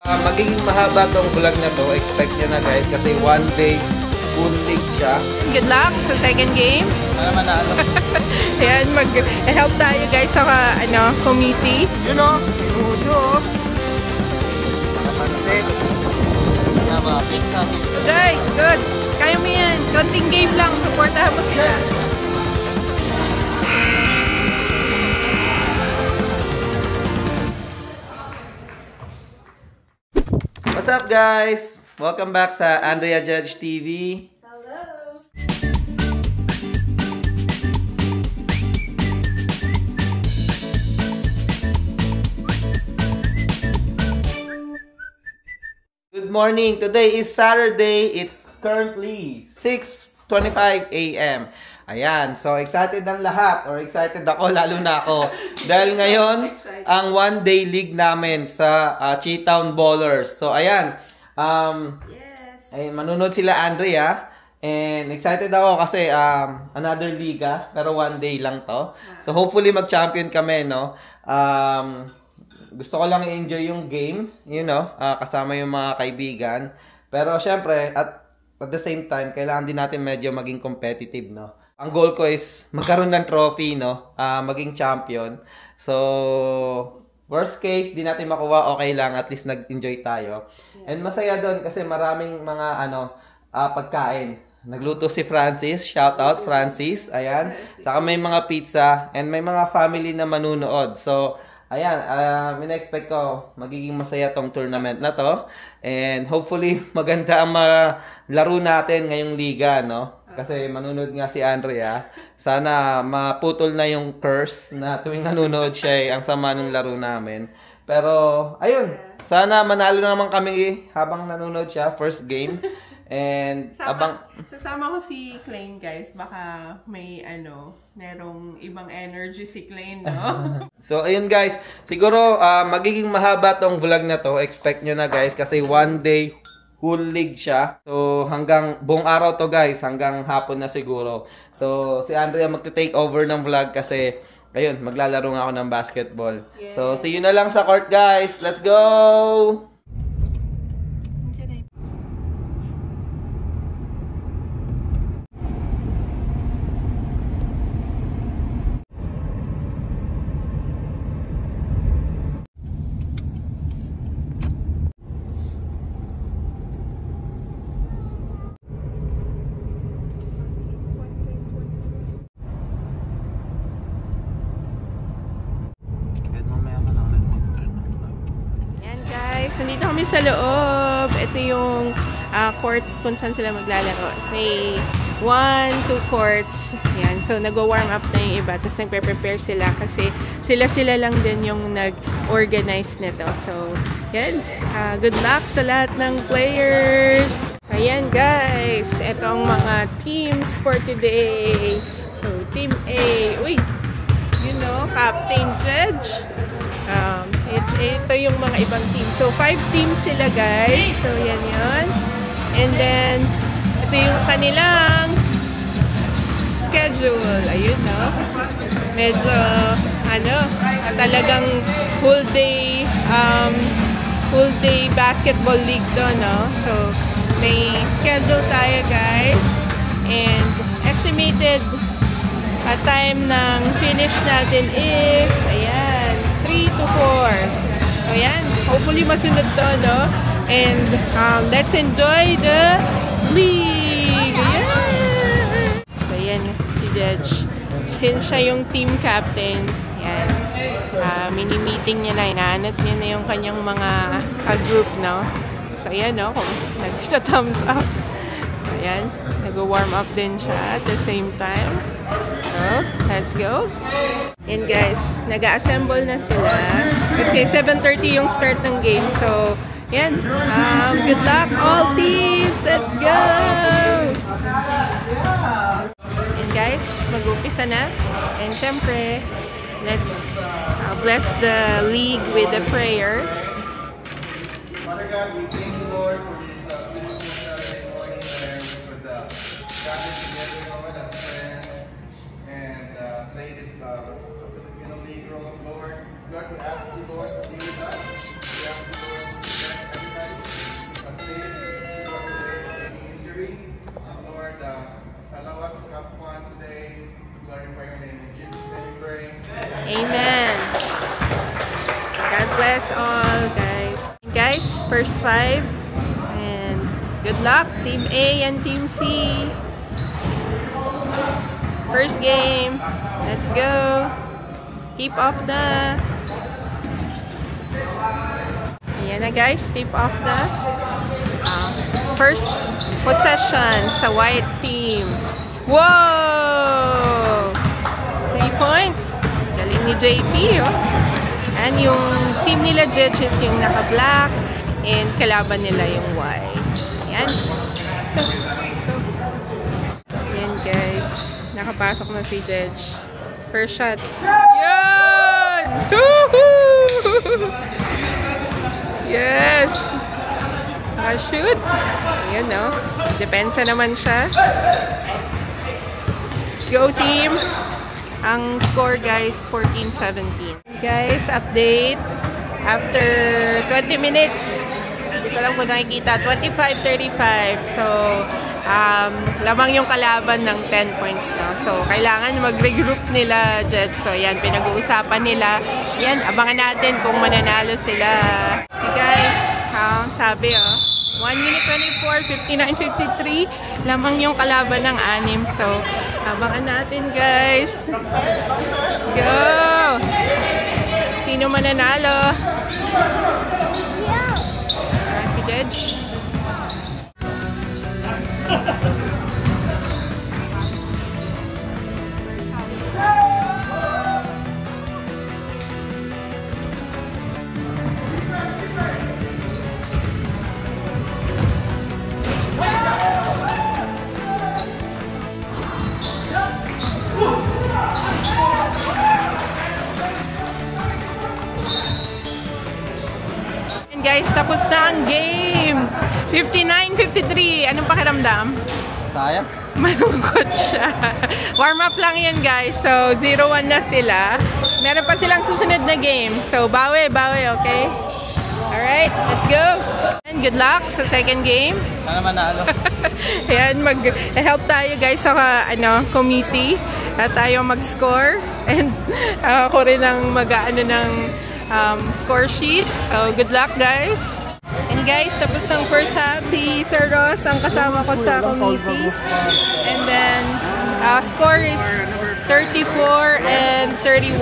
Magiging mahaba tong vlog na to. Expect nyo na guys kasi one day full league siya. Good luck sa second game. Manalo. Ayan, mag-help tayo guys sa committee. You know, uso. Nakapansin. Okay, good. Kaya mo yan. Konting game lang. Supportahan mo sila. What's up guys? Welcome back sa Andrea Judge TV. Hello. Good morning. Today is Saturday. It's currently 6:25 a.m. Ayan. So, excited ang lahat. Or excited ako, lalo na ako. Dahil ngayon, ang one-day league namin sa Cheetown Ballers. So, ayan. Yes. Ay, manunod sila Andrea. And excited ako kasi another liga. Pero one day lang to. So, hopefully mag-champion kami, no? Gusto ko lang i-enjoy yung game. You know, kasama yung mga kaibigan. Pero, syempre, at the same time, kailangan din natin medyo maging competitive, no? Ang goal ko is magkaroon ng trophy, no? Maging champion. So, worst case, di natin makuha, okay lang. At least nag-enjoy tayo. And masaya doon kasi maraming mga pagkain. Nagluto si Francis. Shout out, Francis. Ayan. Saka may mga pizza. And may mga family na manunood. So, ayan. Mina-expect ko magiging masaya tong tournament na to. And hopefully, maganda ang laro natin ngayong liga, no? Kasi manunod nga si Andrea. Sana maputol na yung curse na tuwing nanonood siya ang sama ng laro namin. Pero, ayun. Sana manalo naman kami habang nanonood siya. First game. And, Sasama ko si Klein, guys. Baka may, merong ibang energy si Klein, no? So, ayun guys. Siguro, magiging mahaba tong vlog na to. Expect nyo na guys. Kasi one day, full league siya. So, hanggang buong araw to guys. Hanggang hapon na siguro. So, si Andrea magte-take over ng vlog kasi, ayun, maglalaro nga ako ng basketball. Yeah. So, see you na lang sa court guys. Let's go! Nandito kami sa loob. Ito yung court kung saan sila maglalaro. May 1, 2 courts. Yan. So, nag-warm up na yung iba. Tapos, nagpe-prepare sila kasi sila lang din yung nag-organize nito. So, yan. Good luck sa lahat ng players. So, yan guys. Ito ang mga teams for today. So, Team A. Uy! You know, Captain Judge. Ito yung mga ibang team. So, 5 teams sila, guys. So, yan yun. And then, ito yung kanilang schedule. Ayun, no? Medyo, talagang full day basketball league to, no? So, may schedule tayo, guys. And, estimated time ng finish natin is, ayan, 3 to 4. So, yan. Hopefully, masunod to, no? And, let's enjoy the league! Yeah! So, yan, si Judge. Since siya yung team captain, yan. Mini-meeting niya na. Inaanat niya na yung kanyang mga group, no? So, yan, no? Kung nag-thumbs up. Ayan. Nag-warm up din siya at the same time. So, let's go. And guys, nag-assemble na sila. Kasi 7:30 yung start ng game. So, yan. Good luck all teams! Let's go! And guys, mag-umpisa na. And syempre, let's bless the league with a prayer. Father God, we thank you, Lord, for this beautiful Saturday morning where we could gather together, Lord, as friends and play this Filipino League, Lord. God, we ask you, Lord, to be with us. We ask you, Lord, to bless allow us to have fun today, to glorify your name. In Jesus' name we pray. Amen. God bless all, guys. Guys, first 5. And good luck, Team A and Team C. First game. Let's go. Tip off na. Ayan na guys, tip off na. First possession sa white team. Whoa! 3 points. Galing ni JP, oh. And yung team nila Judges yung naka-black and kalaban nila yung white. Ayan. So, ayan guys. Nakapasok na si Judge. First shot. Yan! Yes! Shoot! Ayan, no? Depensa naman siya. Let's go, team! Ang score, guys, 14-17. Guys, update. After 20 minutes, hindi ko lang kung nakikita, 25-35. So, lamang yung kalaban ng 10 points, no? So, kailangan mag-regroup nila, Jets. So, yan, pinag-uusapan nila. Yan, abangan natin kung mananalo sila. Hey, guys, sabi, 1 minute 24, 59-53. Lamang yung kalaban ng 6. So, abangan natin, guys. Let's go! Sino mananalo? Si Judge. Guys, tapos na ang game. 59-53. Anong pakiramdam? Sayang. Malungkot siya. Warm up lang yan, guys. So, 0-1 na sila. Meron pa silang susunod na game. So, bawi, okay? Alright, let's go. And good luck sa second game. Sana manalo. Ayan, mag-help tayo, guys, sa committee. At tayo mag-score. And ako rin ang mag-ano ng score sheet. So, good luck, guys. And guys, tapos ng first half, si Sir Ross ang kasama ko sa committee. And then, score is 34 and 31.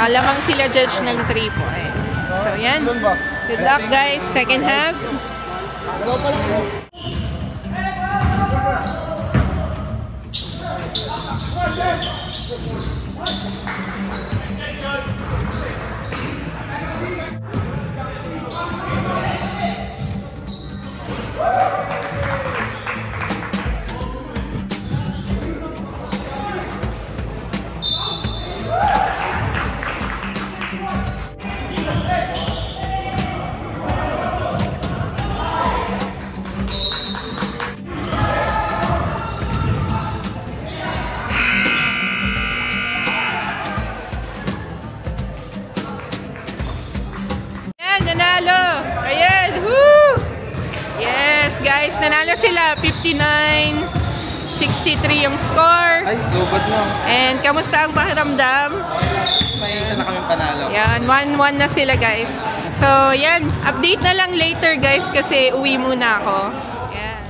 Lamang sila Judge ng 3 points. So, yan. Good luck, guys. Second half. Nanalo! Ayan! Woo! Yes, guys! Nanalo sila! 59-63 yung score. Ay, lubot mo. And kamusta ang pakiramdam? May isa na kami panalo. Yan, 1-1 na sila, guys. So, yan. Update na lang later, guys, kasi uwi muna ako. Yan.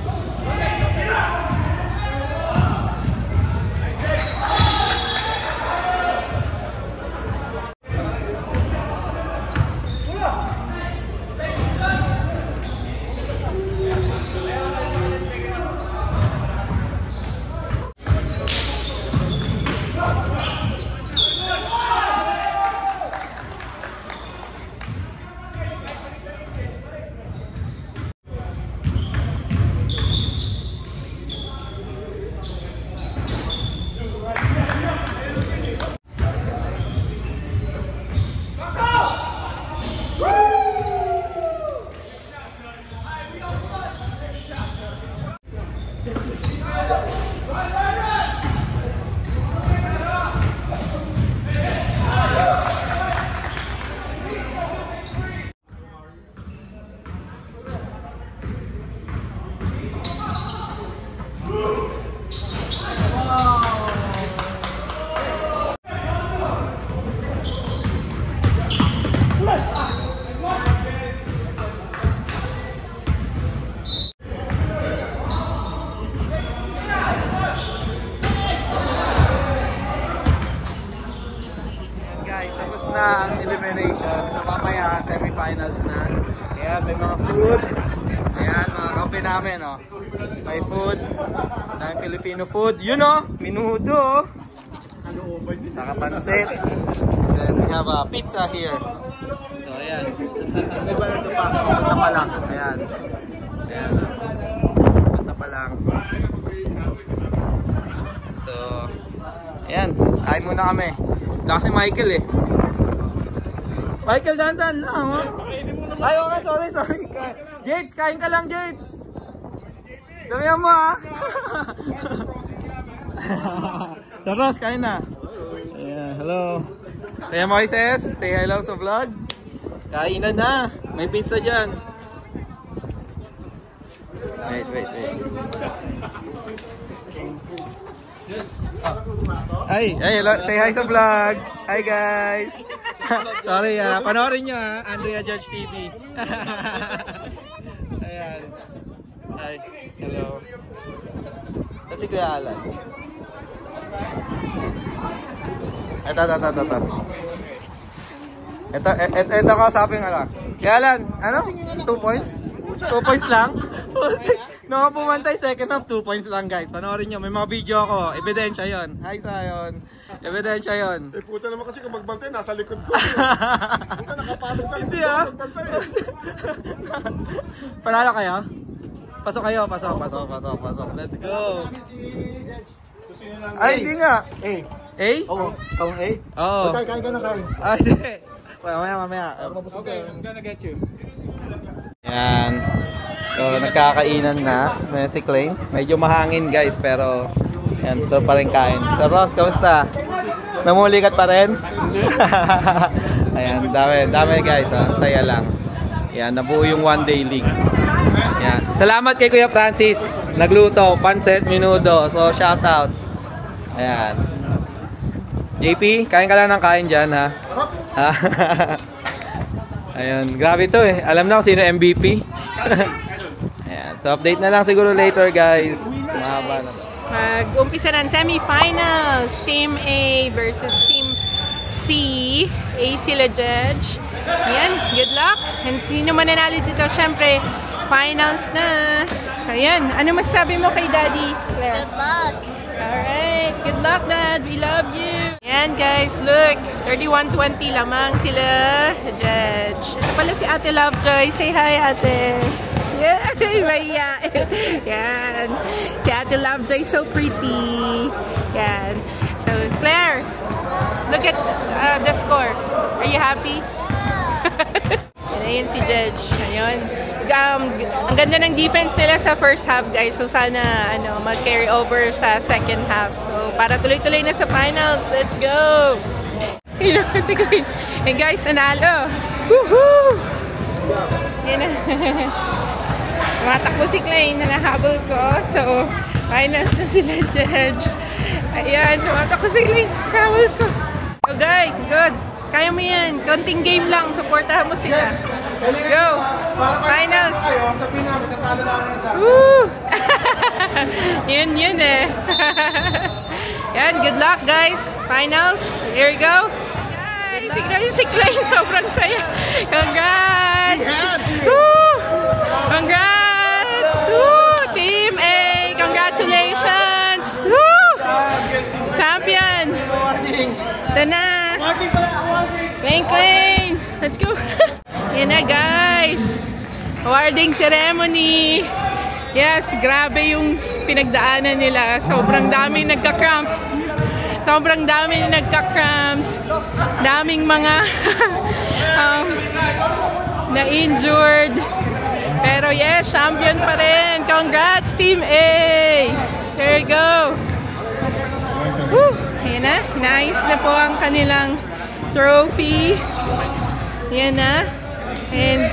Ayan, may mga food. Ayan, mga kape namin, oh. May food. May Filipino food. Yun, oh. Menudo. Saka pansit. Then we have a pizza here. So, ayan. May balado pa. Punta pa lang. Ayan. Ayan. Punta pa lang. So, ayan. Kain muna kami. Wala kasi Michael eh. Michael, dandan lang, oh. Ay, okay, sorry. James, kain ka lang, James. Damihan mo, ha. So, Ross, kain na. Ayan, hello. Kaya Moises, say hello sa vlog. Kainan na. May pizza dyan. Wait. Ay, hello. Say hi sa vlog. Hi, guys. Sorry, panoorin nyo, ha. Andrea Judge TV. Ayan. Hi. Hello. At si Kuya Alan. Ito ko sabi nga lang. Kuya Alan, ano? 2 points? 2 points lang? No, pumantay second half, 2 points lang, guys. Panoorin nyo, may mga video ako. Ebidensya yon. Hi, Sayon. Ebidensya yon. Eh, puta naman kasi kung magbantay, nasa likod ko. Puta, nakapatong sa likod. Hindi, ah. Panalo kayo? Pasok kayo, pasok. Let's go. Ay, hindi nga. A? A? Oo. Kung A? Oo. Kain ka na, kain. Ay, hindi. Mamaya. I'm gonna get you. Yan. So, nagkakainan na. May si Clay. Medyo mahangin, guys, pero yan, gusto pa rin kain. So, Ross, kamusta? Namulikat pa rin? Ayan, dami guys. Saya lang. Yan, nabuo yung one-day league. Yan. Salamat kay Kuya Francis. Nagluto, pancit, menudo. So, shout out. Ayan. JP, kain ka lang ng kain dyan, ha? Ayan, grabe to eh. Alam na kung sino MVP. Ayan, so update na lang siguro later, guys. Mahaba na to. Mag-umpisa ng semi-finals. Team A versus Team C. A sila judge. Ayan, good luck. And sino mananalo dito? Siyempre, finals na. So, ayan. Ano masasabi mo kay Daddy, Claire? Good luck. Alright, good luck, Dad. We love you. Ayan, guys, look. 31-20 lamang sila, judge. Ito pala si Ate Lovejoy. Say hi, Ate. Yeah, maya. Yan. Si Ate Lovejoy, so pretty. Yan. So, Claire, look at the score. Are you happy? Ayun si Judge. Ayun. Ang ganda ng defense nila sa first half, guys. So, sana mag-carry over sa second half. So, para tuloy-tuloy na sa finals. Let's go! And guys, nanalo! Woohoo! Yan na. Tumatakbo si Clay na nahabol ko. So, finals na sila, Judge. Ayan, tumatakbo si Clay. Nahabol ko. So, guys, good. Kaya mo yan. Konting game lang. Supportahan mo sila. Go! Finals! Woo! yun eh. Yan, good luck, guys. Finals. Here we go. Si Clay, sobrang saya. Congrats! Woo! Congrats! Woo! Team A! Congratulations! Woo! Champion! Ito na! Clang! Let's go! Yan na, guys! Awarding ceremony! Yes, grabe yung pinagdaanan nila. Sobrang daming nagka-cramps. Daming mga na-injured. Pero yes, champion pa rin. Congrats, Team A! There you go! Woo! Ayan na. Nice na po ang kanilang trophy. Ayan na. And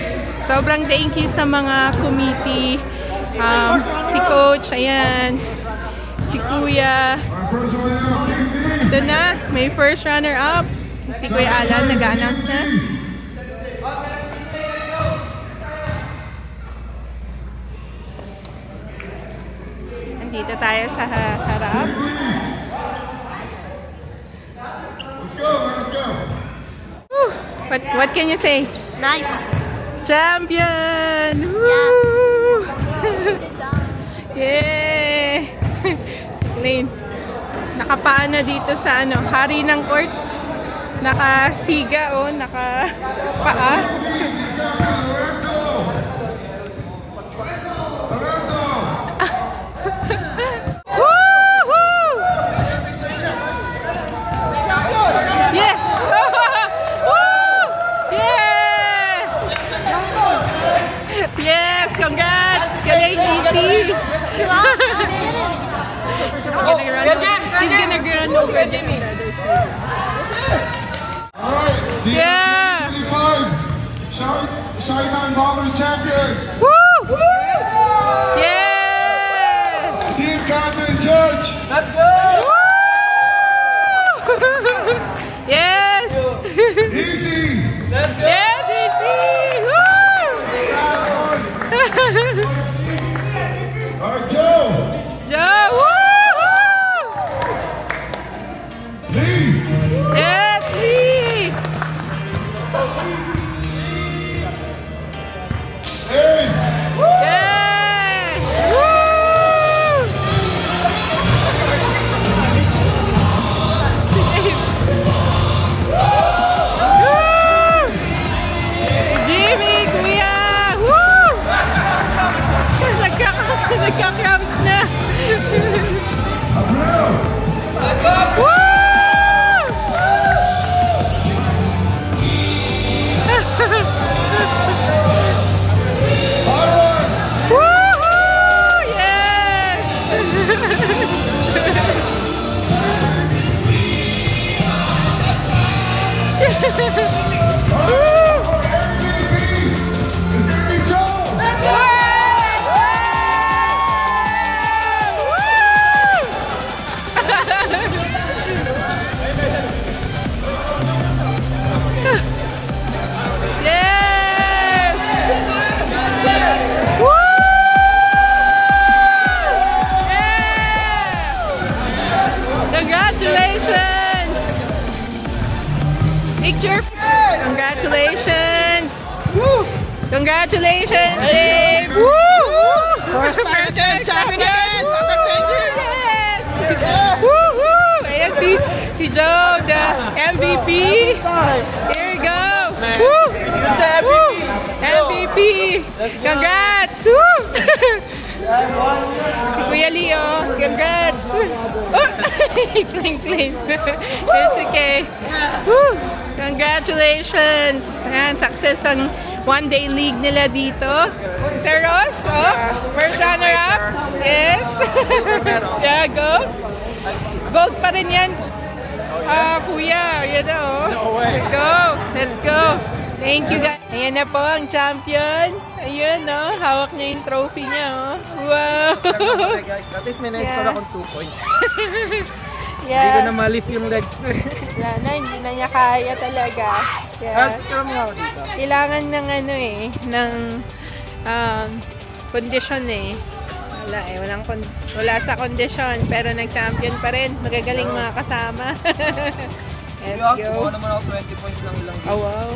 sobrang thank you sa mga committee. Si Coach, ayan. Si Kuya. Ito na. May first runner-up. Si Kuya Alan, nag-announce na. Andito tayo sa harap. Let's go. What can you say? Nice. Champion! Woo! Yay! Lane. Nakapaano dito sa ano, hari ng court. Nakasiga, oh, nakapaa. Yes, congrats! Galing, easy! He's gonna run over Jimmy. Alright, the Yeah! 25 Shy-Town Bombers champion! Woo! Yeah! Team captain Judge! Let's go! Woo! Yes! Easy! Let's go! Yes, easy! Woo! Alright, Joe! Joe! Woo! Lee! Yes, Lee! Aaron! Yes! Woo! Woo! Jimmy, kuya! Woo! Nagka-cramps na! Woo! Harvard! Woohoo! Yes! It's gonna be Joe! Yes! Woo! Yeah! Congratulations! Picture. Congratulations! Woo! Congratulations, Dave! Woo! First time again, champions! Yes! Woohoo! Ayan si Joe, the MVP. Here we go! Woo! Woo! MVP! Congrats! Woo! Si Kuya Leo, congrats! Oh! Cling. It's okay. Woo! Congratulations! Ayan, success ang one-day league nila dito. Si Sir Ross, oh, first runner-up. Yes. Yeah, go. Gold pa rin yan. Kuya, yan na, oh. No way. Go. Let's go. Thank you, guys. Ayan na po ang champion. Ayun, no? Hawak niya yung trophy niya, oh. Wow. At least may na-score akong 2 points. Hindi ko Yeah. na ma-lift yung legs ko eh. Wala na, hindi na niya kaya talaga. Yeah. Picture mo ako dito. Kailangan ng ano eh, ng kondisyon eh. Wala eh, wala sa kondisyon, pero nag-champion pa rin. Magagaling mga kasama. Let's go. Kuha naman ako 20 points lang lang. Oh wow,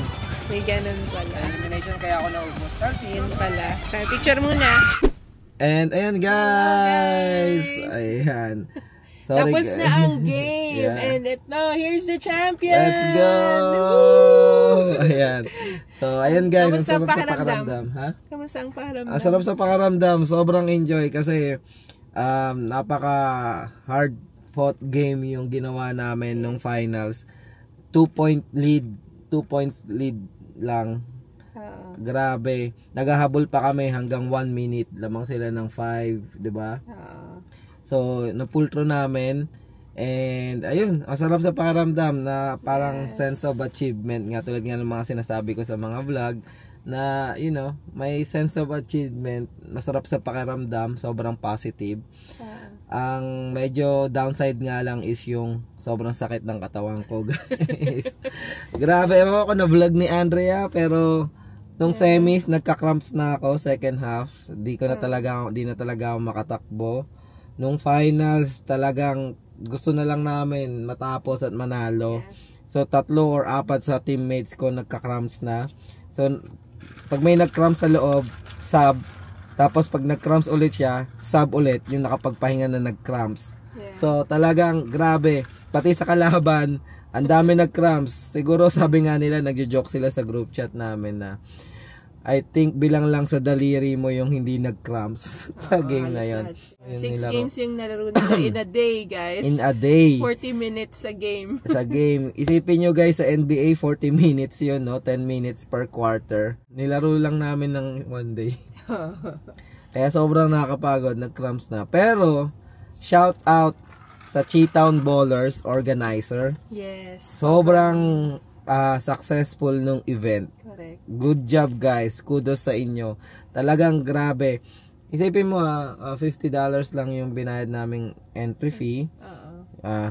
may ganun pala. Elimination kaya ako naubos. Yun pala. So, picture muna. And ayan guys! Ayan. Sorry, Tapos guys. na ang game. Yeah. And here's the champion! Let's go! Ayan. So, ayan guys. Kamusta Ang sarap sa pakiramdam? pakiramdam. Ha? Kamusta ang pakiramdam? Ang sarap sa pakiramdam. Sobrang enjoy kasi napaka hard fought game yung ginawa namin nung finals. 2 points lead lang. Grabe. Naghahabol pa kami hanggang 1 minute. Lamang sila ng 5, 'di ba? So, napultro namin. And ayun, ang sarap sa pakiramdam na parang sense of achievement nga tulad nga ng mga sinasabi ko sa mga vlog na you know, may sense of achievement, masarap sa pakiramdam, sobrang positive. Ang medyo downside nga lang is yung sobrang sakit ng katawan ko, guys. Grabe, ewan ko na vlog ni Andrea pero nung semis nagka-cramps na ako second half. Di na talaga ako makatakbo. Nung finals talagang gusto na lang namin matapos at manalo. So 3 or 4 sa teammates ko nagka-cramps na. So pag may nag-cramps sa loob, sub. Tapos pag nag-cramps ulit siya, sub ulit yung nakapagpahinga na nag-cramps. Yeah. So talagang grabe. Pati sa kalaban, ang dami nag-cramps. Siguro sabi nga nila, nagjo-joke sila sa group chat namin na I think bilang lang sa daliri mo yung hindi nag-cramps sa game na yun. 6 games yung nalaro nila in a day, guys. In a day. 40 minutes sa game. Sa game. Isipin nyo guys, sa NBA 40 minutes yun, no? 10 minutes per quarter. Nilaro lang namin ng one day. Kaya sobrang nakakapagod, nag-cramps na. Pero, shout out sa Chi-Town Ballers organizer. Yes. Sobrang successful nung event. Correct. Good job guys. Kudos sa inyo. Talagang grabe. Isipin mo $50 lang yung binayad naming entry fee.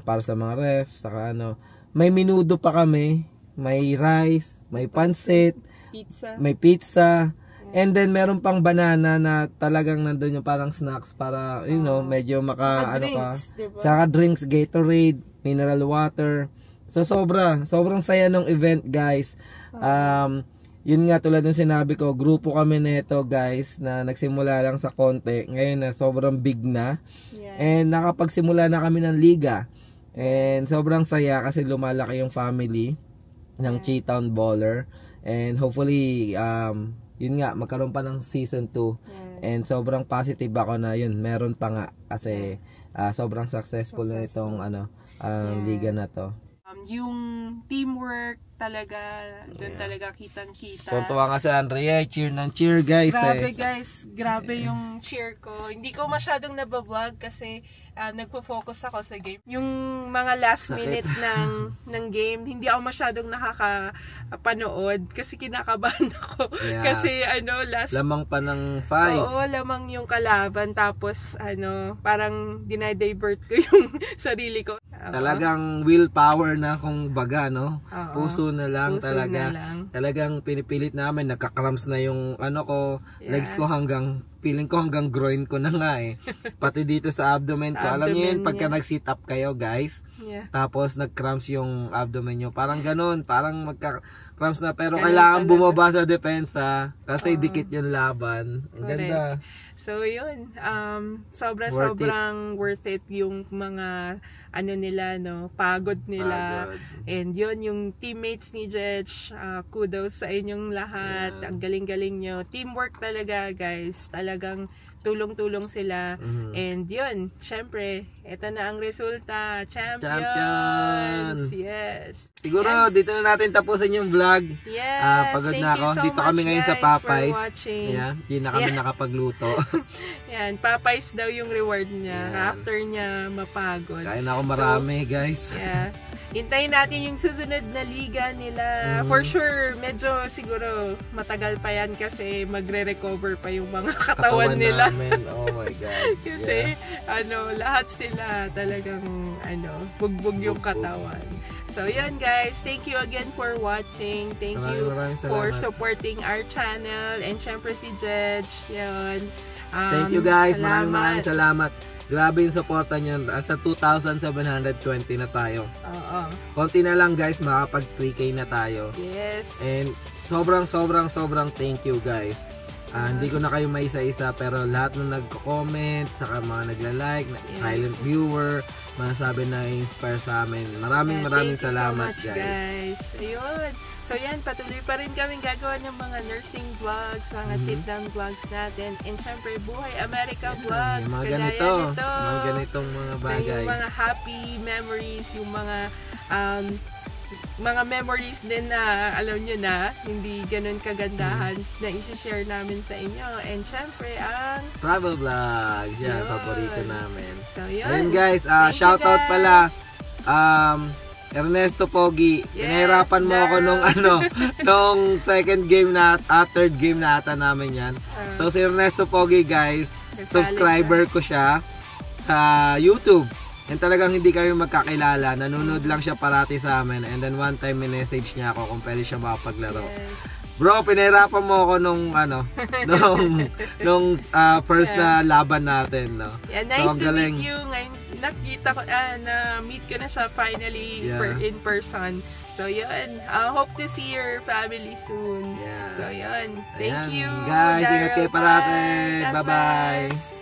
Para sa mga ref, saka ano. May minudo pa kami. May rice, may pansit, Pizza. may pizza. And then meron pang banana na talagang nandun yung parang snacks para you know, medyo Saka ano drinks, ka. diba? Saka drinks, Gatorade, mineral water. So sobrang saya ng event guys. Yun nga tulad ng sinabi ko, grupo kami nito guys na nagsimula lang sa konti. Ngayon na sobrang big na. Yeah. And nakapagsimula na kami ng liga. And sobrang saya kasi lumalaki yung family ng Chi-Town Baller. And hopefully yun nga magkaroon pa ng season 2. Yes. And sobrang positive ako na yun meron pa nga kasi sobrang successful na itong liga na to. Yung teamwork talaga, doon talaga kitang-kita. Tuntua nga si Andrea, cheer ng cheer guys. Grabe guys, grabe yung cheer ko. Hindi ko masyadong nabablog kasi nagpo-focus ako sa game. Yung mga last minute ng game, hindi ako masyadong nakakapanood kasi kinakabahan ako. Yeah. Kasi last Lamang pa ng 5. Oo, lamang yung kalaban tapos parang dinidivert ko yung sarili ko. Talagang willpower na kung baga, no? Puso na lang Puso talaga. na lang. Talagang pinipilit namin, nagka-cramps na yung legs ko feeling ko hanggang groin ko na nga eh. Pati dito sa abdomen ko. Alam niyo yun, pagka nag-sit up kayo guys, tapos nag-cramps yung abdomen nyo. Parang ganun, parang magka-cramps na. Pero kailangan bumaba sa depensa kasi dikit yung laban. Ang ganda. So yun, sobrang worth it yung mga nila, pagod nila. And yun, yung teammates ni Jedge, kudos sa inyong lahat. Ang galing-galing nyo. Teamwork talaga, guys. Talagang tulong-tulong sila. And yun, syempre, ito na ang resulta. Champions! Yes! Siguro, dito na natin tapusin yung vlog. Yes! Pagod Thank na ako. you so Dito kami much, ngayon sa guys, Popeyes. for watching. Hindi na kami nakapagluto. Yan, Popeyes daw yung reward niya after niya mapagod. Kain ako marami, guys. Yeah. Hintayin natin yung susunod na liga nila. For sure, medyo siguro matagal pa yan kasi magre-recover pa yung mga katawan nila. Namin. Oh my God. Kasi lahat sila talagang bugbog yung katawan. So yan guys, thank you again for watching. Thank you for supporting our channel. And syempre si Jedge. Yan. Thank you guys. Maraming salamat. Grabe yung supporta niyan. Sa 2,720 na tayo. Konti na lang guys, makapag 3K na tayo. Yes. And sobrang thank you guys. Hindi ko na kayo maisa-isa pero lahat ng nagko-comment, saka mga nagla-like, silent viewer, masasabi na inspire sa amin. Maraming salamat so much, guys. Ayun. So yan, patuloy pa rin kaming gagawa ng mga nursing vlogs, mga sit-down vlogs natin. And syempre, Buhay America vlogs. Yung mga ganitong mga bagay. So yung mga happy memories, yung mga memories din na alam nyo na hindi ganun kagandahan na i-share namin sa inyo. And syempre, ang travel vlogs. Yan, paborito namin. So yun. Ayun guys, shoutout pala. Ernesto Pogi, pinahirapan mo ako nung second game na, third game na ata namin yan. So si Ernesto Pogi guys, subscriber ko siya sa YouTube. And talagang hindi kami magkakilala, nanonood lang siya parati sa amin. And then one time message niya ako kung pwede siya makapaglaro. Bro, pinahirapan mo ako nung first na laban natin, no? Yeah, nice to meet you. nakita ko, na-meet ko na siya finally in person. So, yun. Hope to see your family soon. Yes. So, yun. Thank Ayan, you, guys, ingat kayo Daryl. parate. God Bye-bye. bless.